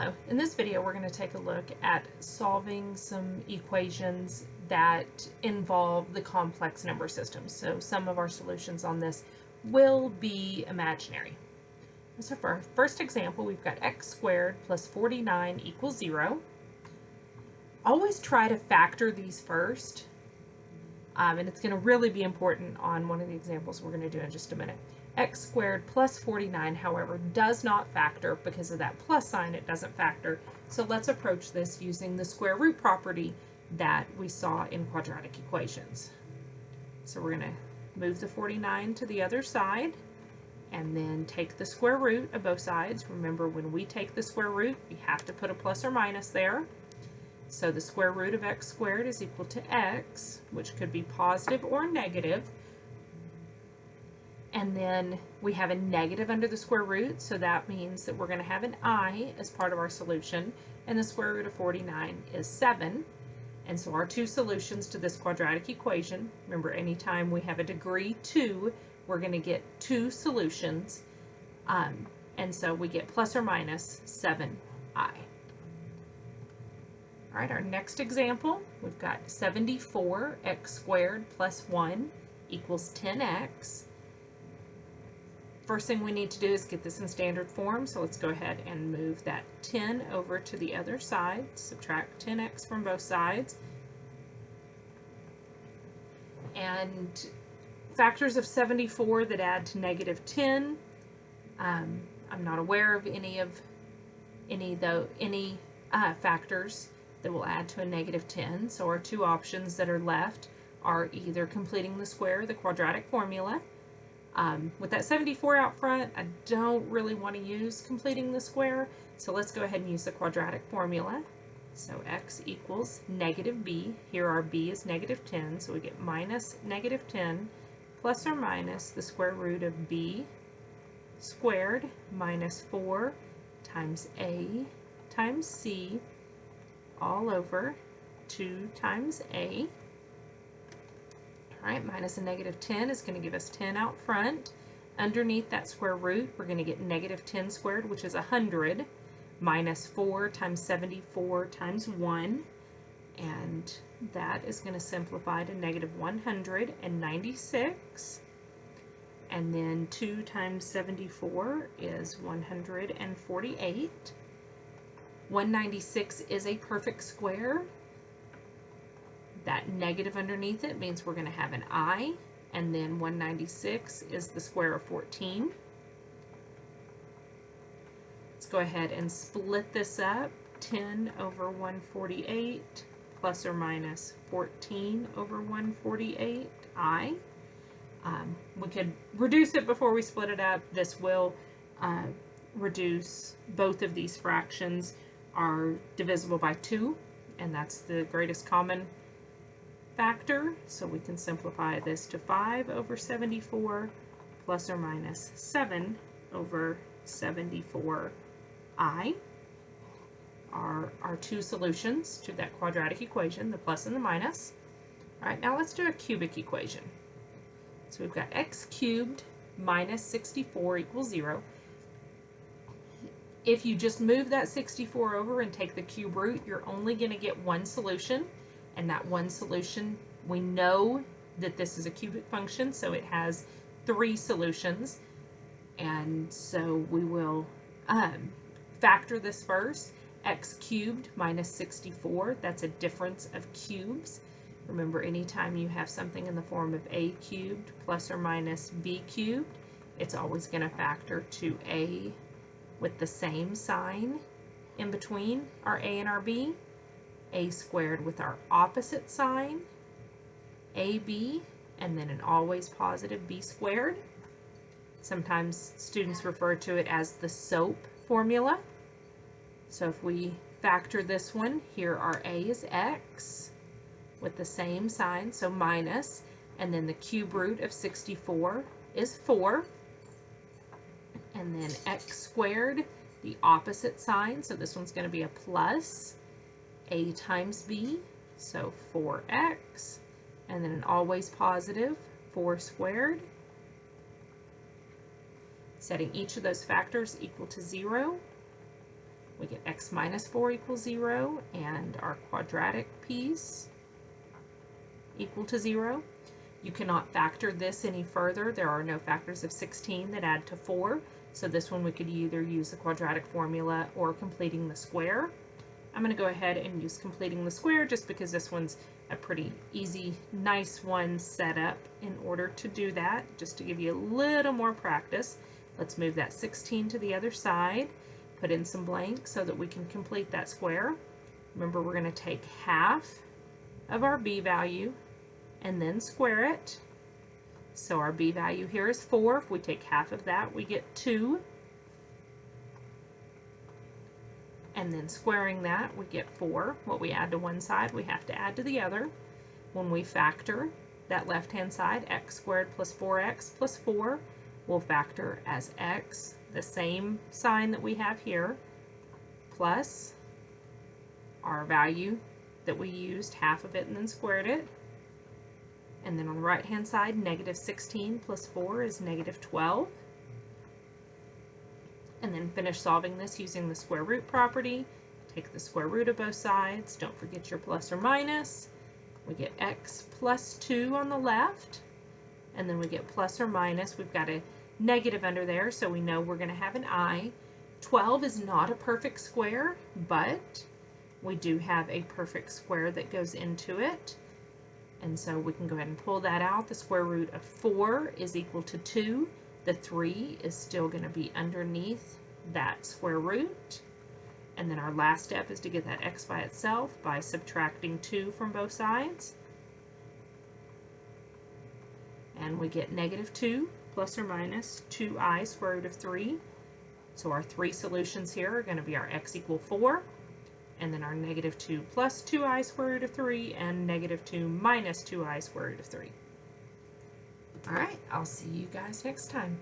Hello, in this video we're going to take a look at solving some equations that involve the complex number systems. So some of our solutions on this will be imaginary. So for our first example, we've got x squared plus 49 equals 0. Always try to factor these first, and it's going to really be important on one of the examples we're going to do in just a minute. X squared plus 49, however, does not factor because of that plus sign. It doesn't factor. So let's approach this using the square root property that we saw in quadratic equations. So we're going to move the 49 to the other side and then take the square root of both sides. Remember, when we take the square root, we have to put a plus or minus there. So the square root of x squared is equal to x, which could be positive or negative. And then we have a negative under the square root, so that means that we're going to have an I as part of our solution, and the square root of 49 is 7. And so our two solutions to this quadratic equation, remember anytime we have a degree 2, we're going to get two solutions, and so we get plus or minus 7i. All right, our next example, we've got 74x squared plus 1 equals 10x. First thing we need to do is get this in standard form, so let's go ahead and move that 10 over to the other side. Subtract 10x from both sides. And factors of 74 that add to negative 10. I'm not aware of any factors that will add to a negative 10, so our two options that are left are either completing the square, the quadratic formula. With that 74 out front, I don't really want to use completing the square, so let's go ahead and use the quadratic formula. So x equals negative b. Here our b is negative 10, so we get minus negative 10 plus or minus the square root of b squared minus 4 times a times c all over 2 times a. All right, minus a negative 10 is going to give us 10 out front. Underneath that square root, we're going to get negative 10 squared, which is 100, minus 4 times 74 times 1. And that is going to simplify to negative 196. And then 2 times 74 is 148. 196 is a perfect square. That negative underneath it means we're going to have an I, and then 196 is the square of 14. Let's go ahead and split this up. 10 over 148 plus or minus 14 over 148 I. We could reduce it before we split it up. This will reduce both of these fractions are divisible by 2, and that's the greatest common factor, so we can simplify this to 5 over 74 plus or minus 7 over 74i are our two solutions to that quadratic equation, the plus and the minus. All right, now let's do a cubic equation. So we've got x cubed minus 64 equals 0. If you just move that 64 over and take the cube root, you're only going to get one solution. And that one solution, we know that this is a cubic function, so it has 3 solutions. And so we will factor this first. X cubed minus 64, that's a difference of cubes. Remember, anytime you have something in the form of a cubed plus or minus b cubed, it's always going to factor to a with the same sign in between our a and our b. A squared with our opposite sign, ab, and then an always positive b squared. Sometimes students refer to it as the SOAP formula. So if we factor this one, here our a is x with the same sign, so minus, and then the cube root of 64 is 4, and then x squared, the opposite sign, so this one's going to be a plus, a times b, so 4x, and then an always positive 4 squared. Setting each of those factors equal to 0. We get x minus 4 equals 0, and our quadratic piece equal to 0. You cannot factor this any further. There are no factors of 16 that add to 4, so this one we could either use the quadratic formula or completing the square. I'm going to go ahead and use completing the square just because this one's a pretty easy, nice one set up in order to do that, just to give you a little more practice. Let's move that 16 to the other side, put in some blanks so that we can complete that square. Remember, we're going to take half of our b value and then square it. So our b value here is 4. If we take half of that, we get 2. And then squaring that, we get 4. What we add to one side, we have to add to the other. When we factor that left-hand side, x squared plus 4x plus 4, we'll factor as x, the same sign that we have here, plus our value that we used, half of it and then squared it. And then on the right-hand side, negative 16 plus 4 is negative 12. And then finish solving this using the square root property. Take the square root of both sides. Don't forget your plus or minus. We get x plus 2 on the left. And then we get plus or minus. We've got a negative under there, so we know we're going to have an I. 12 is not a perfect square, but we do have a perfect square that goes into it. And so we can go ahead and pull that out. The square root of 4 is equal to 2. The 3 is still going to be underneath that square root. And then our last step is to get that x by itself by subtracting 2 from both sides. And we get negative 2 plus or minus 2i square root of 3. So our 3 solutions here are going to be our x equal 4, and then our negative 2 plus 2i square root of 3, and negative 2 minus 2i square root of 3. All right, I'll see you guys next time.